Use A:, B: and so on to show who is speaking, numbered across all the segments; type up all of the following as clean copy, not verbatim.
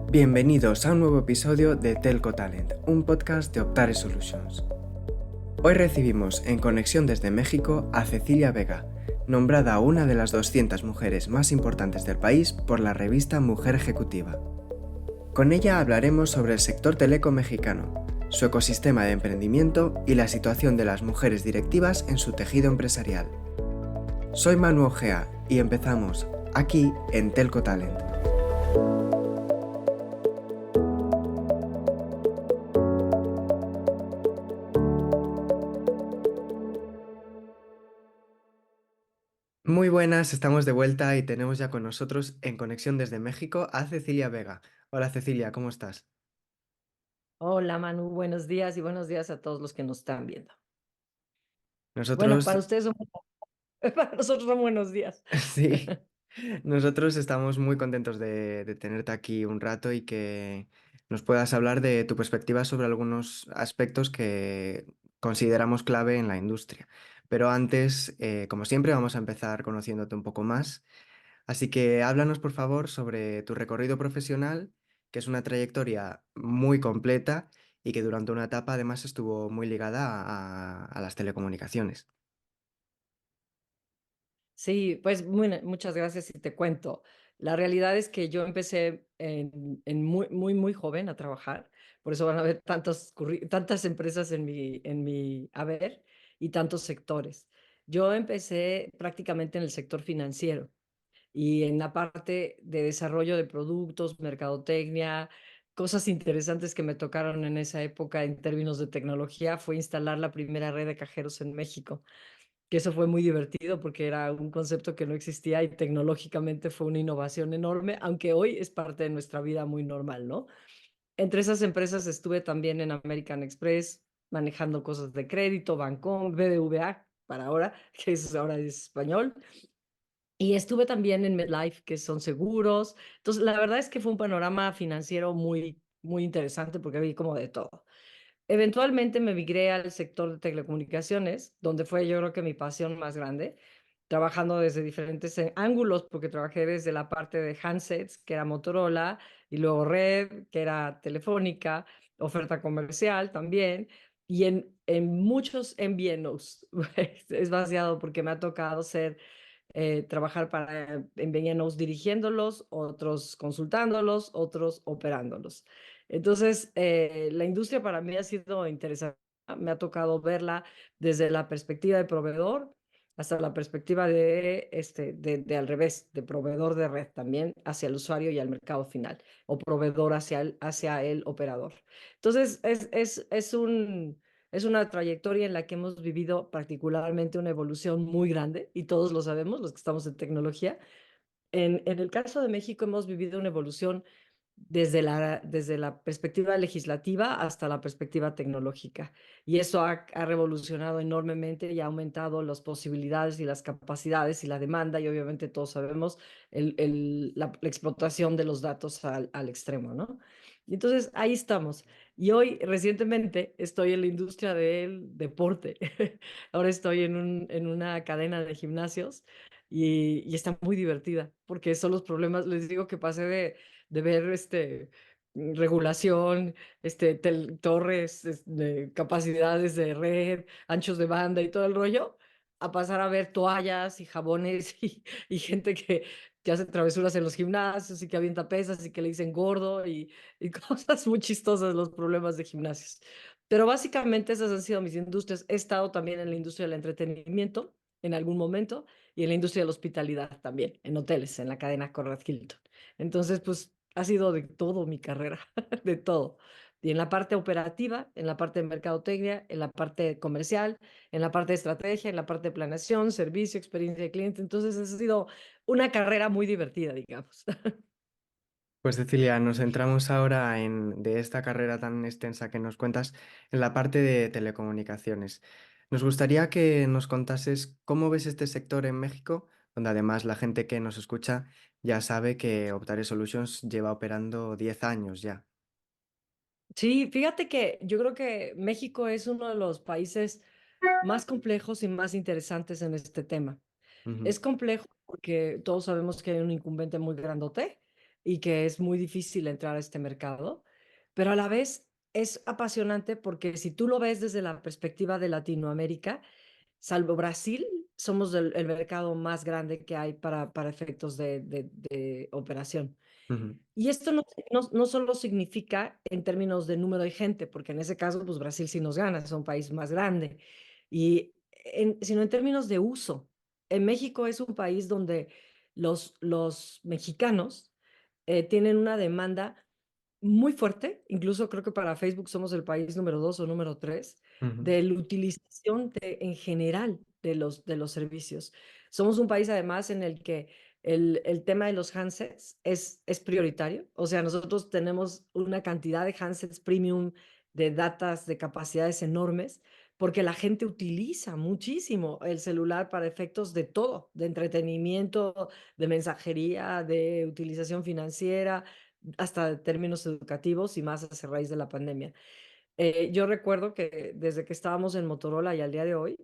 A: Bienvenidos a un nuevo episodio de Telco Talent, un podcast de Optare Solutions. Hoy recibimos en conexión desde México a Cecilia Vega, nombrada una de las 200 mujeres más importantes del país por la revista Mujer Ejecutiva. Con ella hablaremos sobre el sector teleco mexicano, su ecosistema de emprendimiento y la situación de las mujeres directivas en su tejido empresarial. Soy Manu Ojea y empezamos aquí en Telco Talent. Muy buenas, estamos de vuelta y tenemos ya con nosotros en conexión desde México a Cecilia Vega. Hola Cecilia, ¿cómo estás?
B: Hola Manu, buenos días y buenos días a todos los que nos están viendo. Bueno,
A: Nosotros,
B: para ustedes son, para nosotros son buenos días.
A: sí, nosotros estamos muy contentos de tenerte aquí un rato y que nos puedas hablar de tu perspectiva sobre algunos aspectos que consideramos clave en la industria. Pero antes, como siempre, vamos a empezar conociéndote un poco más. Así que háblanos, por favor, sobre tu recorrido profesional, que es una trayectoria muy completa y que durante una etapa además estuvo muy ligada a las telecomunicaciones.
B: Sí, pues muchas gracias y te cuento. La realidad es que yo empecé en muy joven a trabajar, por eso van a ver tantas empresas en mi haber y tantos sectores. Yo empecé prácticamente en el sector financiero y en la parte de desarrollo de productos, mercadotecnia, cosas interesantes que me tocaron en esa época en términos de tecnología fue instalar la primera red de cajeros en México, que eso fue muy divertido porque era un concepto que no existía y tecnológicamente fue una innovación enorme, aunque hoy es parte de nuestra vida muy normal, ¿no? Entre esas empresas estuve también en American Express, manejando cosas de crédito, Bancom, BBVA, para ahora, ahora es español, y estuve también en MetLife, que son seguros. Entonces, la verdad es que fue un panorama financiero muy interesante porque vi como de todo. Eventualmente me migré al sector de telecomunicaciones, donde fue yo creo que mi pasión más grande, trabajando desde diferentes ángulos, porque trabajé desde la parte de handsets, que era Motorola, y luego red, que era Telefónica, oferta comercial también, y en muchos MVNOs. Es vaciado porque me ha tocado trabajar para MVNOs dirigiéndolos, otros consultándolos, otros operándolos. Entonces, la industria para mí ha sido interesante. Me ha tocado verla desde la perspectiva de proveedor hasta la perspectiva de al revés, de proveedor de red también hacia el usuario y al mercado final, o proveedor hacia el operador. Entonces, es una trayectoria en la que hemos vivido particularmente una evolución muy grande, y todos lo sabemos, los que estamos en tecnología. En el caso de México hemos vivido una evolución desde la perspectiva legislativa hasta la perspectiva tecnológica. Y eso ha revolucionado enormemente y ha aumentado las posibilidades y las capacidades y la demanda, y obviamente todos sabemos la explotación de los datos al extremo, ¿no? Y entonces ahí estamos. Y hoy, recientemente, estoy en la industria del deporte. Ahora estoy en una cadena de gimnasios y está muy divertida, porque son los problemas, les digo que pasé de ver regulación, torres, capacidades de red, anchos de banda y todo el rollo, a pasar a ver toallas y jabones y gente que hace travesuras en los gimnasios y que avienta pesas y que le dicen gordo y cosas muy chistosas, los problemas de gimnasios. Pero básicamente esas han sido mis industrias. He estado también en la industria del entretenimiento en algún momento y en la industria de la hospitalidad también, en hoteles, en la cadena Conrad Hilton. Entonces, pues ha sido de todo mi carrera, de todo. Y en la parte operativa, en la parte de mercadotecnia, en la parte comercial, en la parte de estrategia, en la parte de planeación, servicio, experiencia de cliente. Entonces, ha sido una carrera muy divertida, digamos.
A: Pues Cecilia, nos centramos ahora de esta carrera tan extensa que nos cuentas, en la parte de telecomunicaciones. Nos gustaría que nos contases cómo ves este sector en México, donde además la gente que nos escucha ya sabe que Optare Solutions lleva operando 10 años ya.
B: Sí, fíjate que yo creo que México es uno de los países más complejos y más interesantes en este tema.
A: Ujú.
B: Es complejo porque todos sabemos que hay un incumbente muy grandote y que es muy difícil entrar a este mercado, pero a la vez es apasionante porque si tú lo ves desde la perspectiva de Latinoamérica, salvo Brasil, somos el mercado más grande que hay para efectos de operación.
A: Ujú,
B: Y esto no solo significa en términos de número de gente, porque en ese caso, pues Brasil sí nos gana, es un país más grande, sino en términos de uso. En México es un país donde los mexicanos tienen una demanda muy fuerte, incluso creo que para Facebook somos el país número 2 o número 3
A: ujú,
B: de la utilización en general de los servicios. Somos un país además en el que el tema de los handsets es prioritario. O sea, nosotros tenemos una cantidad de handsets premium, de datas, de capacidades enormes, porque la gente utiliza muchísimo el celular para efectos de todo, de entretenimiento, de mensajería, de utilización financiera, hasta términos educativos y más a raíz de la pandemia. Yo recuerdo que desde que estábamos en Motorola y al día de hoy,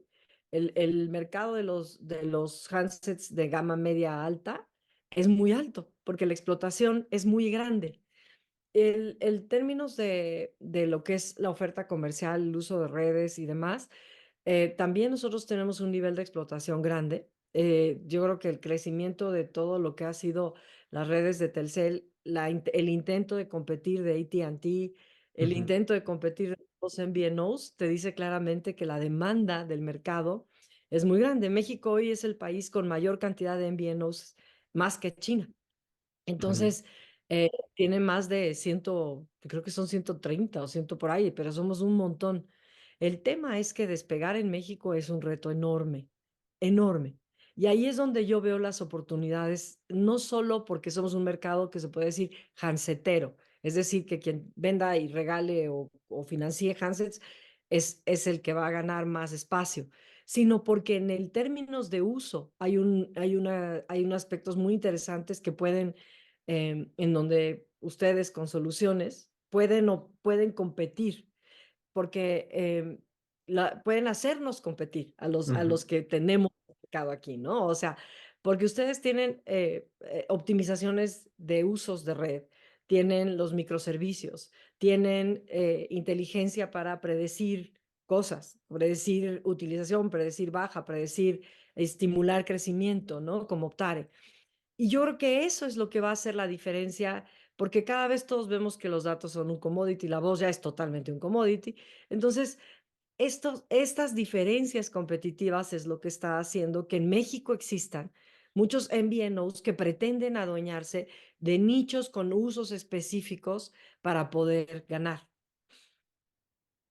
B: el mercado de los handsets de gama media alta es muy alto porque la explotación es muy grande. El términos de lo que es la oferta comercial, el uso de redes y demás, también nosotros tenemos un nivel de explotación grande. Yo creo que el crecimiento de todo lo que ha sido las redes de Telcel, el intento de competir de AT&T, el
A: ujú,
B: intento de competir de los MVNOs, te dice claramente que la demanda del mercado es muy grande. México hoy es el país con mayor cantidad de MVNOs, más que China.
A: ujú,
B: Entonces, tiene más de 100, creo que son 130 o 100 por ahí, pero somos un montón. El tema es que despegar en México es un reto enorme, enorme. Y ahí es donde yo veo las oportunidades, no solo porque somos un mercado que se puede decir handsetero, es decir, que quien venda y regale o financie handsets es el que va a ganar más espacio, sino porque en el términos de uso hay unos aspectos muy interesantes que pueden en donde ustedes con soluciones pueden competir, porque pueden hacernos competir a los
A: ujú,
B: que tenemos mercado aquí, ¿no? O sea, porque ustedes tienen optimizaciones de usos de red, tienen los microservicios, tienen inteligencia para predecir cosas, predecir utilización, predecir baja, predecir estimular crecimiento, ¿no? Como Optare. Y yo creo que eso es lo que va a hacer la diferencia, porque cada vez todos vemos que los datos son un commodity, la voz ya es totalmente un commodity. Entonces, estas diferencias competitivas es lo que está haciendo que en México existan muchos MVNOs que pretenden adueñarse de nichos con usos específicos para poder ganar.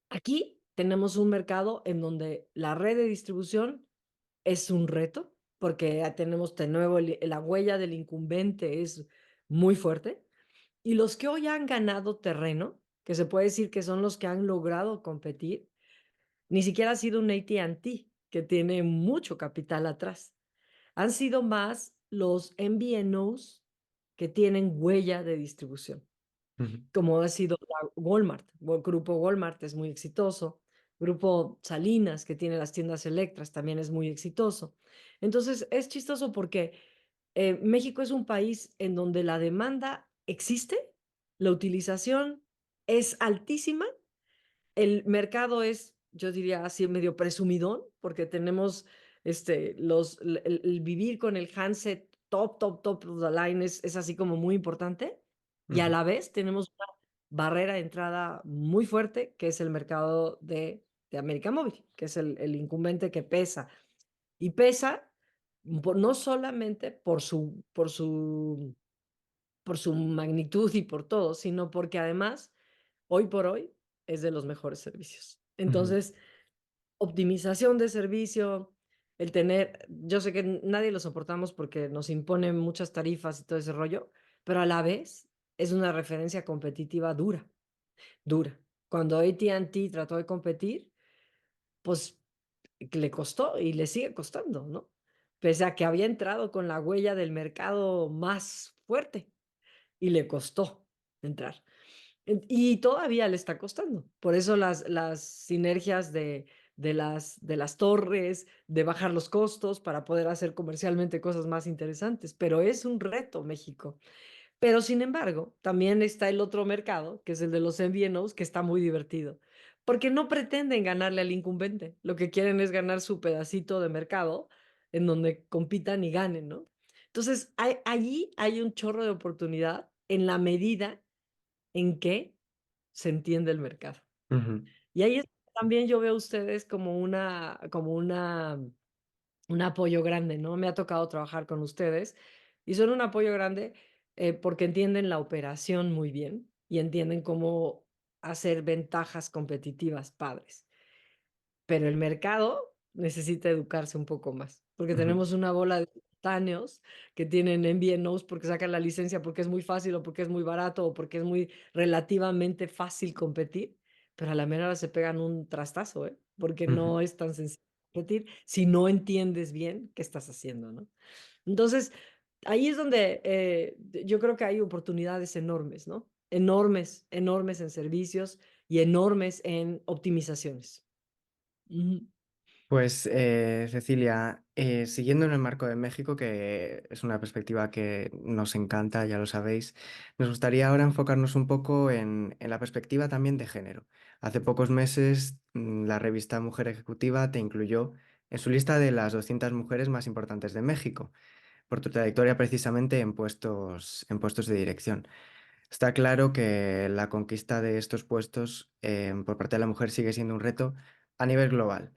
B: Aquí tenemos un mercado en donde la red de distribución es un reto, porque ya tenemos de nuevo la huella del incumbente es muy fuerte. Y los que hoy han ganado terreno, que se puede decir que son los que han logrado competir, ni siquiera ha sido un AT&T, que tiene mucho capital atrás. Han sido más los MVNOs que tienen huella de distribución,
A: ujú,
B: como ha sido Walmart. El grupo Walmart es muy exitoso. Grupo Salinas, que tiene las tiendas Electras, también es muy exitoso. Entonces, es chistoso porque México es un país en donde la demanda existe, la utilización es altísima, el mercado es, yo diría así, medio presumidón, porque tenemos el vivir con el handset top of the line es así como muy importante. Y a
A: ujú,
B: la vez tenemos una barrera de entrada muy fuerte, que es el mercado de América Móvil, que es el incumbente que pesa. Y pesa no solamente por su magnitud y por todo, sino porque además, hoy por hoy, es de los mejores servicios.
A: ujú,
B: Entonces, optimización de servicio, yo sé que nadie lo soportamos porque nos imponen muchas tarifas y todo ese rollo, pero a la vez es una referencia competitiva dura, dura. Cuando AT&T trató de competir, pues le costó y le sigue costando, ¿no? Pese a que había entrado con la huella del mercado más fuerte y le costó entrar. Y todavía le está costando. Por eso las sinergias de las torres, de bajar los costos para poder hacer comercialmente cosas más interesantes. Pero es un reto México, Pero sin embargo, también está el otro mercado, que es el de los MVNOs, que está muy divertido, porque no pretenden ganarle al incumbente, lo que quieren es ganar su pedacito de mercado en donde compitan y ganen, ¿no? Entonces, allí hay un chorro de oportunidad en la medida en que se entiende el mercado.
A: Ujú,
B: Y ahí es también yo veo a ustedes como un apoyo grande, ¿no? Me ha tocado trabajar con ustedes y son un apoyo grande, porque entienden la operación muy bien y entienden cómo hacer ventajas competitivas padres. Pero el mercado necesita educarse un poco más, porque
A: ujú,
B: tenemos una bola de espontáneos que tienen MVNOs porque sacan la licencia, porque es muy fácil, o porque es muy barato, o porque es muy relativamente fácil competir, pero a la mera hora se pegan un trastazo, ¿eh? Porque
A: ujú.
B: no es tan sencillo competir si no entiendes bien qué estás haciendo, ¿no? Entonces, ahí es donde, yo creo que hay oportunidades enormes, ¿no? Enormes, enormes en servicios y enormes en optimizaciones. Ujú.
A: Pues Cecilia, siguiendo en el marco de México, que es una perspectiva que nos encanta, ya lo sabéis, nos gustaría ahora enfocarnos un poco en la perspectiva también de género. Hace pocos meses, la revista Mujer Ejecutiva te incluyó en su lista de las 200 mujeres más importantes de México, por tu trayectoria precisamente en puestos de dirección. Está claro que la conquista de estos puestos por parte de la mujer sigue siendo un reto a nivel global,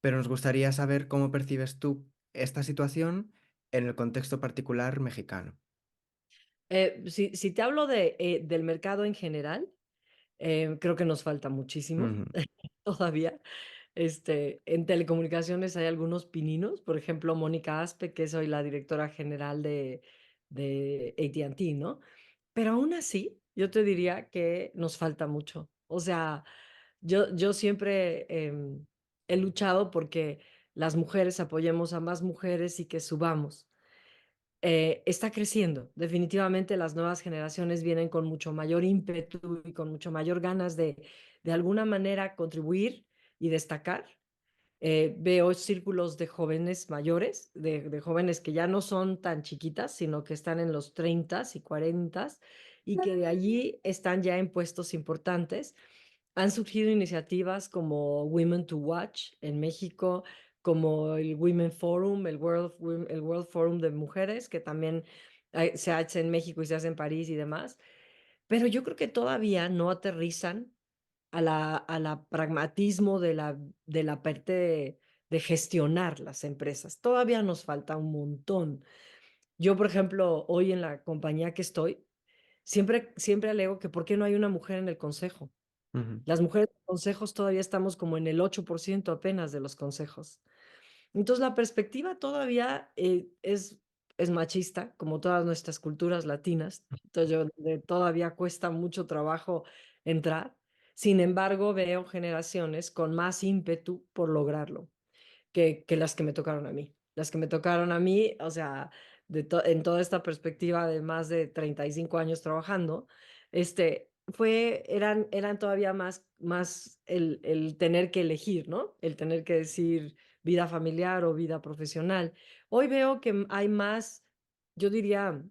A: pero nos gustaría saber cómo percibes tú esta situación en el contexto particular mexicano.
B: Si te hablo del mercado en general, creo que nos falta muchísimo
A: Ujú,
B: todavía. En telecomunicaciones hay algunos pininos, por ejemplo, Mónica Aspe, que es hoy la directora general de AT&T, ¿no? Pero aún así, yo te diría que nos falta mucho. O sea, yo siempre he luchado porque las mujeres apoyemos a más mujeres y que subamos. Está creciendo. Definitivamente las nuevas generaciones vienen con mucho mayor ímpetu y con mucho mayor ganas de alguna manera contribuir y destacar. Veo círculos de jóvenes mayores, de jóvenes que ya no son tan chiquitas, sino que están en los 30 y 40 y que de allí están ya en puestos importantes. Han surgido iniciativas como Women to Watch en México, como el Women Forum, el World Forum de Mujeres, que también se hace en México y se hace en París y demás. Pero yo creo que todavía no aterrizan a la pragmatismo de la parte de gestionar las empresas. Todavía nos falta un montón. Yo, por ejemplo, hoy en la compañía que estoy, siempre alego que por qué no hay una mujer en el consejo.
A: ujú,
B: Las mujeres en consejos todavía estamos como en el 8% apenas de los consejos. Entonces, la perspectiva todavía es machista, como todas nuestras culturas latinas. Entonces, todavía cuesta mucho trabajo entrar. Sin embargo, veo generaciones con más ímpetu por lograrlo que las que me tocaron a mí. Las que me tocaron a mí, o sea, en toda esta perspectiva de más de 35 años trabajando, eran todavía más el tener que elegir, ¿no? El tener que decir vida familiar o vida profesional. Hoy veo que hay más, yo diría,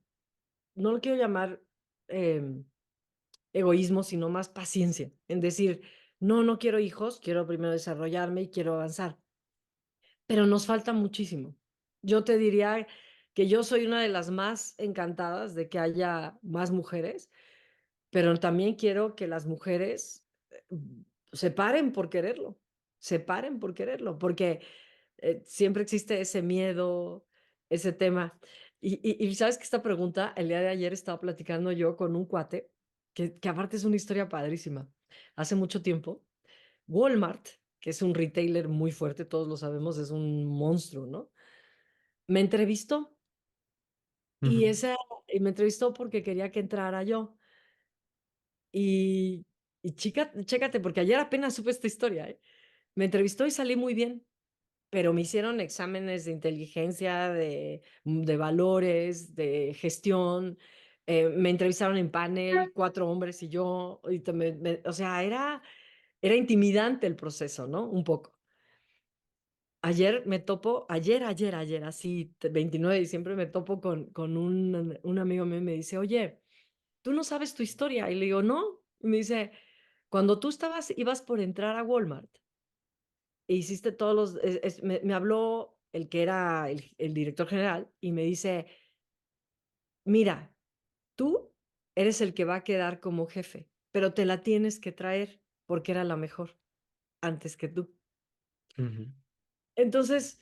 B: no lo quiero llamar em, egoísmo, sino más paciencia, en decir, no, no quiero hijos, quiero primero desarrollarme y quiero avanzar, pero nos falta muchísimo. Yo te diría que yo soy una de las más encantadas de que haya más mujeres, pero también quiero que las mujeres se paren por quererlo, se paren por quererlo, porque siempre existe ese miedo, ese tema. Y sabes que esta pregunta, el día de ayer estaba platicando yo con un cuate, que aparte es una historia padrísima. Hace mucho tiempo, Walmart, que es un retailer muy fuerte, todos lo sabemos, es un monstruo, ¿no? Me entrevistó y,
A: ujú,
B: esa, y me entrevistó porque quería que entrara yo. Y chécate, porque ayer apenas supe esta historia, ¿eh? Me entrevistó y salí muy bien, pero me hicieron exámenes de inteligencia, de valores, de gestión. Me entrevistaron en panel, 4 hombres y yo. O sea, era intimidante el proceso, ¿no? Un poco. Ayer me topo, ayer, así, 29 de diciembre, me topo con un amigo mío y me dice, oye, tú no sabes tu historia. Y le digo, no. Y me dice, cuando tú ibas por entrar a Walmart e hiciste todos los, me habló el que era el director general y me dice, mira, tú eres el que va a quedar como jefe, pero te la tienes que traer porque era la mejor antes que tú.
A: Ujú,
B: Entonces,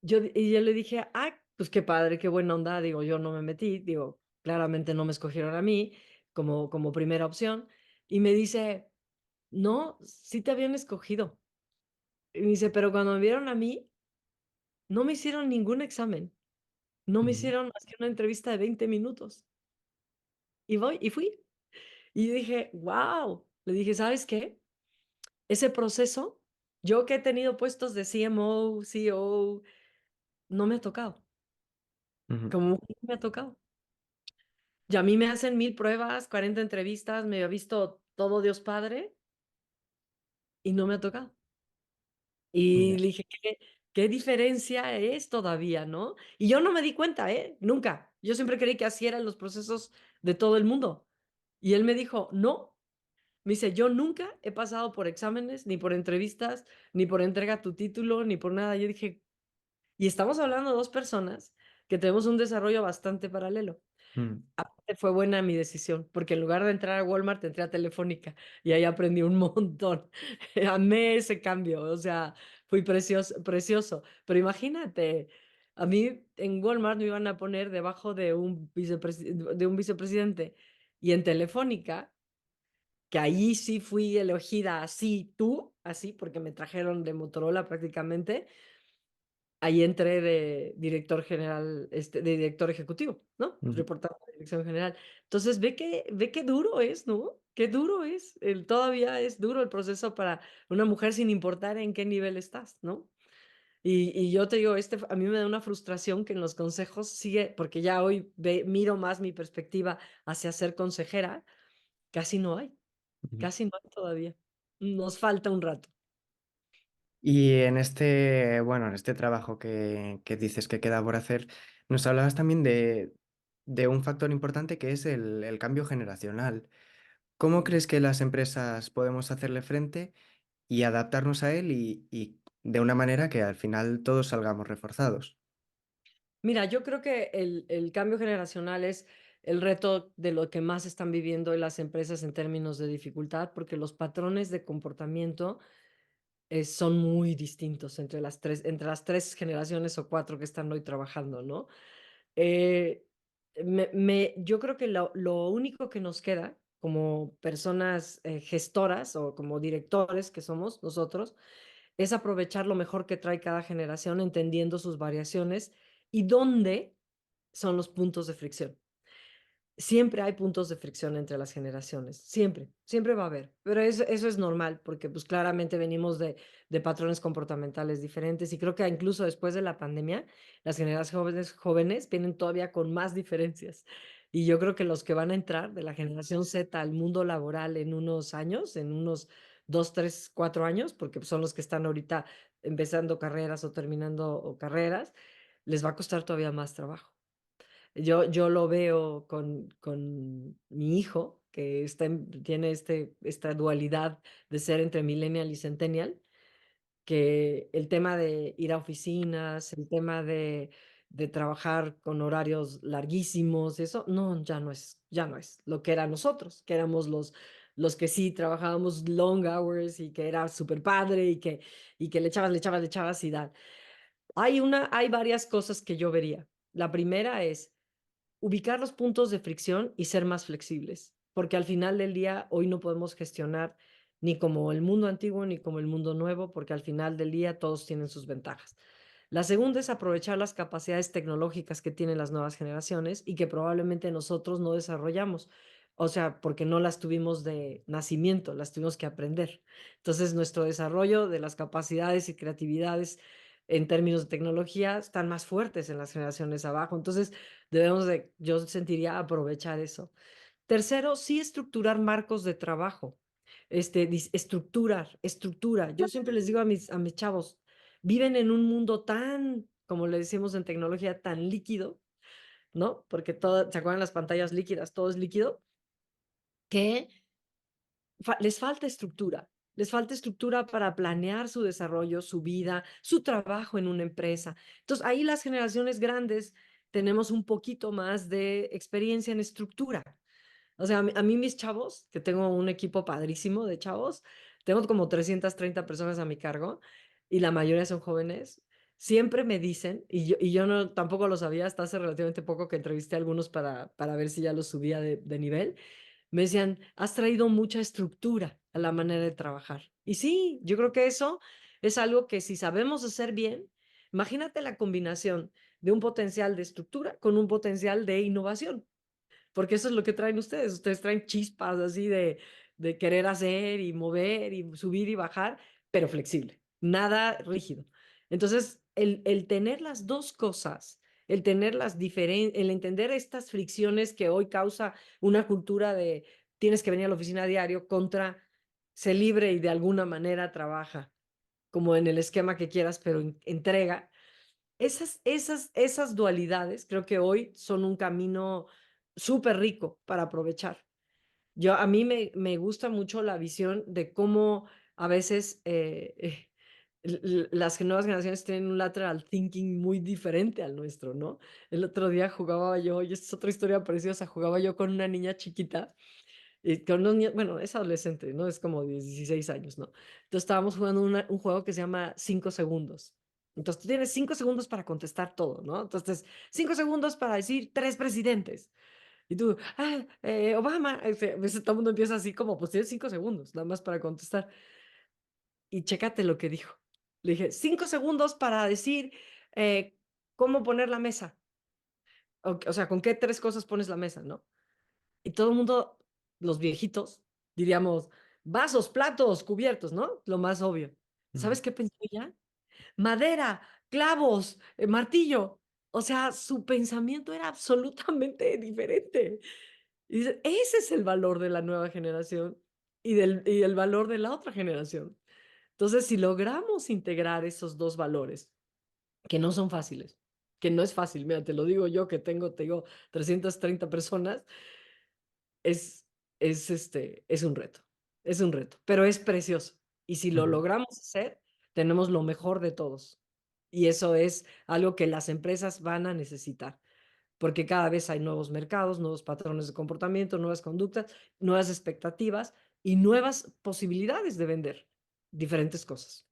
B: yo le dije, ah, pues qué padre, qué buena onda. Digo, yo no me metí, digo, claramente no me escogieron a mí como primera opción. Y me dice, no, sí te habían escogido. Y me dice, pero cuando me vieron a mí, no me hicieron ningún examen, no me
A: ujú,
B: hicieron más que una entrevista de 20 minutos. Y fui. Y yo dije, wow. Le dije, ¿sabes qué? Ese proceso, yo que he tenido puestos de CMO, CEO, no me ha tocado.
A: ujú,
B: Como mujer no me ha tocado. Y a mí me hacen 1000 pruebas, 40 entrevistas, me ha visto todo Dios Padre y no me ha tocado. Y
A: ya,
B: le dije, ¿qué diferencia es todavía, no? Y yo no me di cuenta, ¿eh? Nunca. Yo siempre creí que así eran los procesos de todo el mundo. Y él me dijo, no. Me dice, yo nunca he pasado por exámenes, ni por entrevistas, ni por entrega tu título, ni por nada. Yo dije, y estamos hablando de dos personas que tenemos un desarrollo bastante paralelo.
A: mm,
B: Aparte fue buena mi decisión, porque en lugar de entrar a Walmart, entré a Telefónica y ahí aprendí un montón. Amé ese cambio, o sea, fui precioso, precioso. Pero imagínate, a mí en Walmart me iban a poner debajo de un vicepresidente y en Telefónica, que ahí sí fui elegida así, tú, así, porque me trajeron de Motorola prácticamente. Ahí entré de director general, de director ejecutivo, ¿no?
A: ujú,
B: Reportando a la dirección general. Entonces, ve qué duro es, ¿no? Qué duro es. Todavía es duro el proceso para una mujer sin importar en qué nivel estás, ¿no? Y yo te digo, a mí me da una frustración que en los consejos sigue, porque ya hoy miro más mi perspectiva hacia ser consejera,
A: ujú.
B: casi no hay todavía. Nos falta un rato.
A: Y en este, bueno, en este trabajo que dices que queda por hacer, nos hablabas también de un factor importante que es el cambio generacional. ¿Cómo crees que las empresas podemos hacerle frente y adaptarnos a él y de una manera que al final todos salgamos reforzados?
B: Mira, yo creo que el cambio generacional es el reto de lo que más están viviendo hoy las empresas en términos de dificultad, porque los patrones de comportamiento son muy distintos entre las tres generaciones o cuatro que están hoy trabajando, ¿no? Eh, yo creo que lo único que nos queda como personas gestoras o como directores que somos nosotros es aprovechar lo mejor que trae cada generación, entendiendo sus variaciones y dónde son los puntos de fricción. Siempre hay puntos de fricción entre las generaciones, siempre, siempre va a haber, pero eso es normal porque pues claramente venimos de patrones comportamentales diferentes y creo que incluso después de la pandemia, las generaciones jóvenes vienen todavía con más diferencias y yo creo que los que van a entrar de la generación Z al mundo laboral en unos años, en unos 2, 3, 4 años, porque son los que están ahorita empezando carreras o terminando carreras, les va a costar todavía más trabajo. Yo lo veo con mi hijo, que tiene esta dualidad de ser entre millennial y centennial, que el tema de ir a oficinas, el tema de trabajar con horarios larguísimos, eso, no, ya no es lo que era nosotros, que éramos los que sí trabajábamos long hours y que era súper padre y que le echabas y tal. Hay varias cosas que yo vería. La primera es ubicar los puntos de fricción y ser más flexibles, porque al final del día hoy no podemos gestionar ni como el mundo antiguo ni como el mundo nuevo, porque al final del día todos tienen sus ventajas. La segunda es aprovechar las capacidades tecnológicas que tienen las nuevas generaciones y que probablemente nosotros no desarrollamos. O sea, porque no las tuvimos de nacimiento, las tuvimos que aprender. Entonces, nuestro desarrollo de las capacidades y creatividades en términos de tecnología están más fuertes en las generaciones abajo. Entonces, yo sentiría aprovechar eso. Tercero, sí estructurar marcos de trabajo. Estructura. Yo siempre les digo a mis chavos, viven en un mundo tan, como le decimos en tecnología, tan líquido, ¿no? Porque todo, ¿se acuerdan las pantallas líquidas? Todo es líquido, que les falta estructura. Les falta estructura para planear su desarrollo, su vida, su trabajo en una empresa. Entonces, ahí las generaciones grandes tenemos un poquito más de experiencia en estructura. O sea, a mí mis chavos, que tengo un equipo padrísimo de chavos, tengo como 330 personas a mi cargo y la mayoría son jóvenes, siempre me dicen, y yo no, tampoco lo sabía hasta hace relativamente poco que entrevisté a algunos para ver si ya los subía de nivel, me decían, has traído mucha estructura a la manera de trabajar. Y sí, yo creo que eso es algo que si sabemos hacer bien, imagínate la combinación de un potencial de estructura con un potencial de innovación, porque eso es lo que traen ustedes. Ustedes traen chispas así de querer hacer y mover y subir y bajar, pero flexible, nada rígido. Entonces, el tener las dos cosas, el tener las diferentes, el entender estas fricciones que hoy causa una cultura de tienes que venir a la oficina a diario contra ser libre y de alguna manera trabaja, como en el esquema que quieras, pero entrega. Esas dualidades creo que hoy son un camino súper rico para aprovechar. A mí me gusta mucho la visión de cómo a veces las nuevas generaciones tienen un lateral thinking muy diferente al nuestro, ¿no? El otro día jugaba yo, y esta es otra historia preciosa, jugaba yo con una niña chiquita y con unos niños, bueno, es adolescente, ¿no? Es como 16 años, ¿no? Entonces estábamos jugando un juego que se llama 5 segundos. Entonces tú tienes 5 segundos para contestar todo, ¿no? Entonces, 5 segundos para decir tres presidentes. Y tú, Obama. Pues, todo el mundo empieza así como, pues tienes 5 segundos, nada más para contestar. Y chécate lo que dijo. Le dije, 5 segundos para decir cómo poner la mesa. O sea, con qué tres cosas pones la mesa, ¿no? Y todo el mundo, los viejitos, diríamos, vasos, platos, cubiertos, ¿no? Lo más obvio.
A: Ujú.
B: ¿Sabes qué pensó ella? Madera, clavos, martillo. O sea, su pensamiento era absolutamente diferente. Y dice, ese es el valor de la nueva generación y el valor de la otra generación. Entonces, si logramos integrar esos dos valores, que no son fáciles, que no es fácil, mira, te lo digo yo que tengo, te digo, 330 personas, es, es es un reto, pero es precioso. Y si lo
A: Ujú.
B: logramos hacer, tenemos lo mejor de todos. Y eso es algo que las empresas van a necesitar, porque cada vez hay nuevos mercados, nuevos patrones de comportamiento, nuevas conductas, nuevas expectativas y nuevas posibilidades de vender diferentes cosas.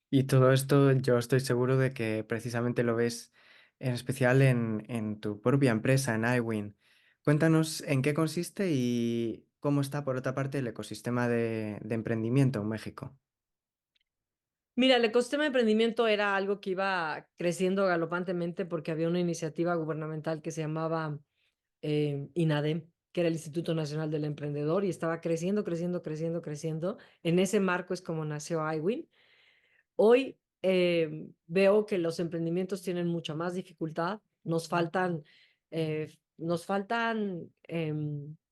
A: Y todo esto yo estoy seguro de que precisamente lo ves en especial en tu propia empresa, en iWin. Cuéntanos en qué consiste y cómo está, por otra parte, el ecosistema de emprendimiento en México.
B: Mira, el ecosistema de emprendimiento era algo que iba creciendo galopantemente porque había una iniciativa gubernamental que se llamaba INADEM, que era el Instituto Nacional del Emprendedor, y estaba creciendo, creciendo, creciendo, creciendo. En ese marco es como nació iWin. Hoy veo que los emprendimientos tienen mucha más dificultad, nos faltan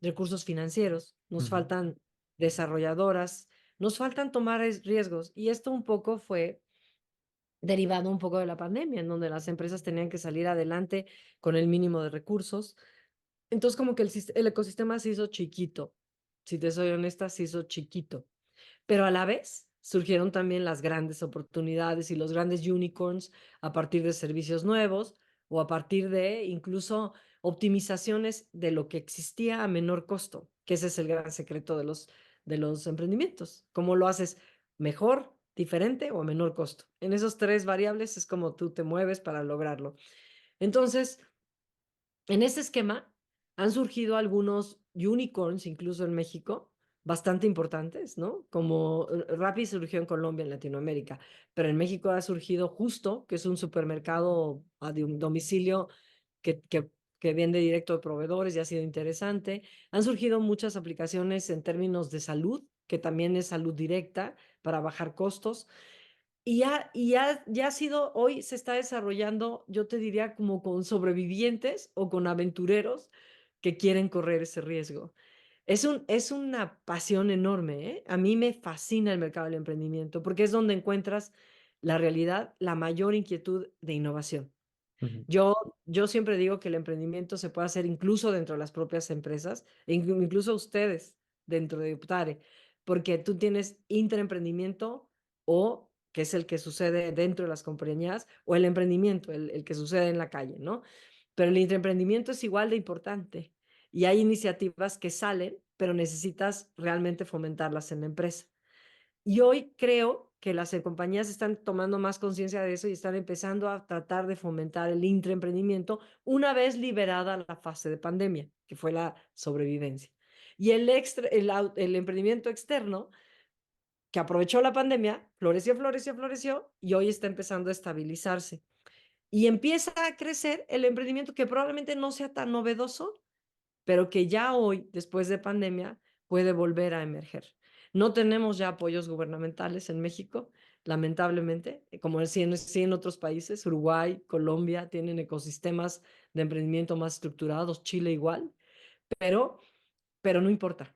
B: recursos financieros, nos
A: Ujú.
B: faltan desarrolladoras, nos faltan tomar riesgos, y esto un poco fue derivado un poco de la pandemia, en donde las empresas tenían que salir adelante con el mínimo de recursos. Entonces como que el ecosistema se hizo chiquito, si te soy honesta, se hizo chiquito, pero a la vez surgieron también las grandes oportunidades y los grandes unicorns a partir de servicios nuevos o a partir de incluso optimizaciones de lo que existía a menor costo, que ese es el gran secreto de los emprendimientos. ¿Cómo lo haces mejor, diferente o a menor costo? En esos tres variables es como tú te mueves para lograrlo. Entonces, en ese esquema han surgido algunos unicorns, incluso en México, bastante importantes, ¿no? Como Rappi surgió en Colombia, en Latinoamérica, pero en México ha surgido Justo, que es un supermercado de un domicilio que, que, que vende directo de proveedores y ha sido interesante. Han surgido muchas aplicaciones en términos de salud, que también es salud directa para bajar costos. Ya ha sido, hoy se está desarrollando, yo te diría, como con sobrevivientes o con aventureros que quieren correr ese riesgo. Es una pasión enorme, ¿eh? A mí me fascina el mercado del emprendimiento porque es donde encuentras la realidad, la mayor inquietud de innovación.
A: Ujú.
B: Yo, yo siempre digo que el emprendimiento se puede hacer incluso dentro de las propias empresas, e incluso ustedes dentro de Uptare, porque tú tienes intraemprendimiento o que es el que sucede dentro de las compañías, o el emprendimiento, el que sucede en la calle, ¿no? Pero el intraemprendimiento es igual de importante y hay iniciativas que salen, pero necesitas realmente fomentarlas en la empresa. Y hoy creo que las compañías están tomando más conciencia de eso y están empezando a tratar de fomentar el intraemprendimiento una vez liberada la fase de pandemia, que fue la sobrevivencia. Y el emprendimiento externo, que aprovechó la pandemia, floreció, floreció, floreció y hoy está empezando a estabilizarse. Y empieza a crecer el emprendimiento que probablemente no sea tan novedoso, pero que ya hoy, después de pandemia, puede volver a emerger. No tenemos ya apoyos gubernamentales en México, lamentablemente, como sí en otros países, Uruguay, Colombia, tienen ecosistemas de emprendimiento más estructurados, Chile igual, pero, pero no importa.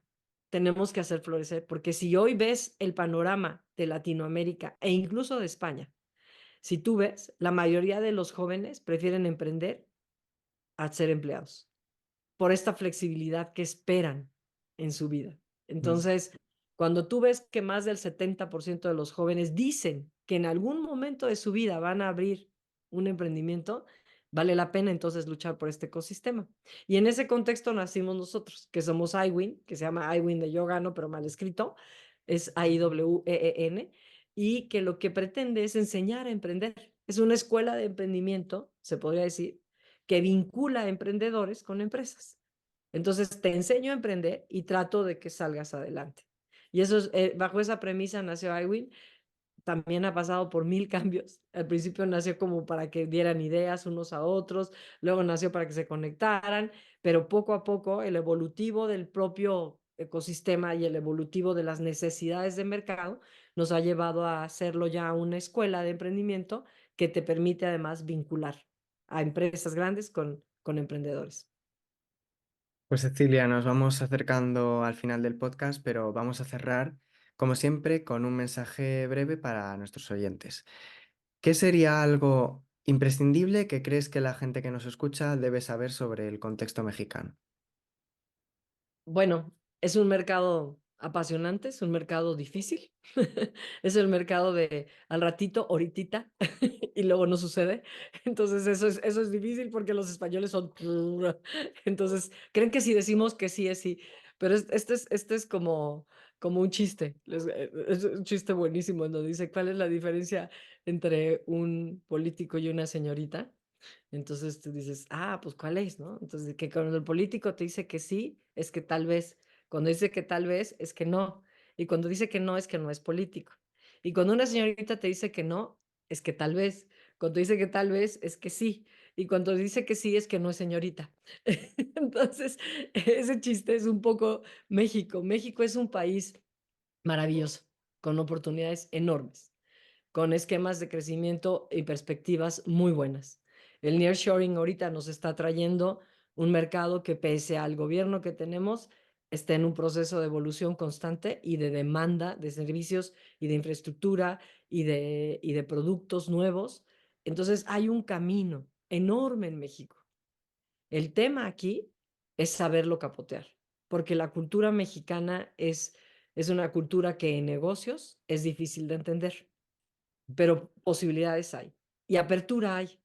B: Tenemos que hacer florecer, porque si hoy ves el panorama de Latinoamérica e incluso de España, si tú ves, la mayoría de los jóvenes prefieren emprender a ser empleados por esta flexibilidad que esperan en su vida.
A: Mm.
B: Entonces, cuando tú ves que más del 70% de los jóvenes dicen que en algún momento de su vida van a abrir un emprendimiento, vale la pena entonces luchar por este ecosistema. Y en ese contexto nacimos nosotros, que somos iWin, que se llama iWin de yo gano, pero mal escrito, es IWEEN, y que lo que pretende es enseñar a emprender. Es una escuela de emprendimiento, se podría decir, que vincula a emprendedores con empresas. Entonces, te enseño a emprender y trato de que salgas adelante. Y eso es, bajo esa premisa nació iWin. También ha pasado por mil cambios. Al principio nació como para que dieran ideas unos a otros, luego nació para que se conectaran, pero poco a poco el evolutivo del propio ecosistema y el evolutivo de las necesidades de mercado nos ha llevado a hacerlo ya una escuela de emprendimiento que te permite además vincular a empresas grandes con emprendedores.
A: Pues Cecilia, nos vamos acercando al final del podcast, pero vamos a cerrar, como siempre, con un mensaje breve para nuestros oyentes. ¿Qué sería algo imprescindible que crees que la gente que nos escucha debe saber sobre el contexto mexicano?
B: Bueno, es un mercado apasionante, es un mercado difícil. Es el mercado de al ratito, ahoritita, y luego no sucede. Entonces eso es difícil porque los españoles son... Entonces, creen que si decimos que sí es sí. Pero este es como, como un chiste. Es un chiste buenísimo donde dice, ¿cuál es la diferencia entre un político y una señorita? Entonces tú dices, ah, pues ¿cuál es, no? Entonces, que cuando el político te dice que sí, es que tal vez. Cuando dice que tal vez, es que no. Y cuando dice que no, es que no es político. Y cuando una señorita te dice que no, es que tal vez. Cuando dice que tal vez, es que sí. Y cuando dice que sí, es que no es señorita. Entonces, ese chiste es un poco México. México es un país maravilloso, con oportunidades enormes, con esquemas de crecimiento y perspectivas muy buenas. El nearshoring ahorita nos está trayendo un mercado que pese al gobierno que tenemos, está en un proceso de evolución constante y de demanda de servicios y de infraestructura y de productos nuevos. Entonces hay un camino enorme en México. El tema aquí es saberlo capotear, porque la cultura mexicana es una cultura que en negocios es difícil de entender, pero posibilidades hay y apertura hay.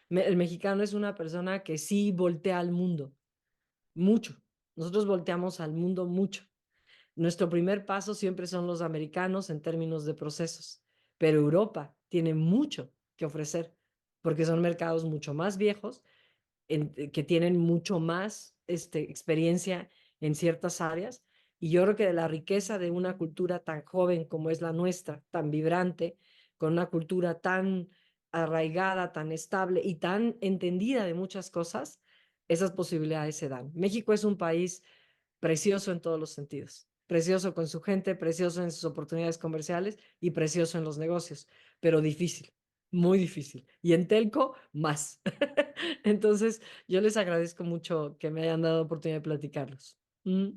B: El mexicano es una persona que sí voltea al mundo, mucho. Nosotros volteamos al mundo mucho. Nuestro primer paso siempre son los americanos en términos de procesos, pero Europa tiene mucho que ofrecer porque son mercados mucho más viejos, que tienen mucho más experiencia en ciertas áreas. Y yo creo que de la riqueza de una cultura tan joven como es la nuestra, tan vibrante, con una cultura tan arraigada, tan estable y tan entendida de muchas cosas, esas posibilidades se dan. México es un país precioso en todos los sentidos. Precioso con su gente, precioso en sus oportunidades comerciales y precioso en los negocios, pero difícil, muy difícil. Y en Telco, más. Entonces, yo les agradezco mucho que me hayan dado oportunidad de platicarlos. Mm.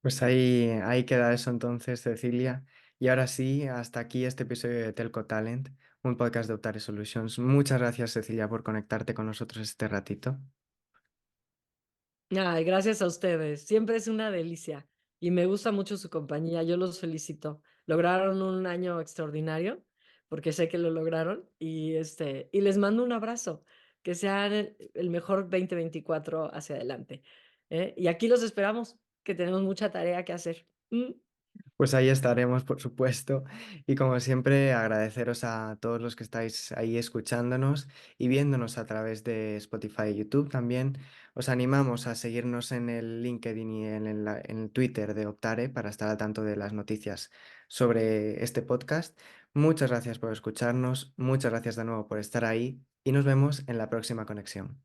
A: Pues ahí queda eso entonces, Cecilia. Y ahora sí, hasta aquí este episodio de Telco Talent. un podcast de Optare Solutions. Muchas gracias, Cecilia, por conectarte con nosotros este ratito.
B: Ay, gracias a ustedes. Siempre es una delicia y me gusta mucho su compañía. Yo los felicito. Lograron un año extraordinario porque sé que lo lograron y les mando un abrazo. Que sean el mejor 2024 hacia adelante. ¿Eh? Y aquí los esperamos, que tenemos mucha tarea que hacer.
A: Pues ahí estaremos, por supuesto. Y como siempre, agradeceros a todos los que estáis ahí escuchándonos y viéndonos a través de Spotify y YouTube también. Os animamos a seguirnos en el LinkedIn y en el Twitter de Optare para estar al tanto de las noticias sobre este podcast. Muchas gracias por escucharnos, muchas gracias de nuevo por estar ahí y nos vemos en la próxima conexión.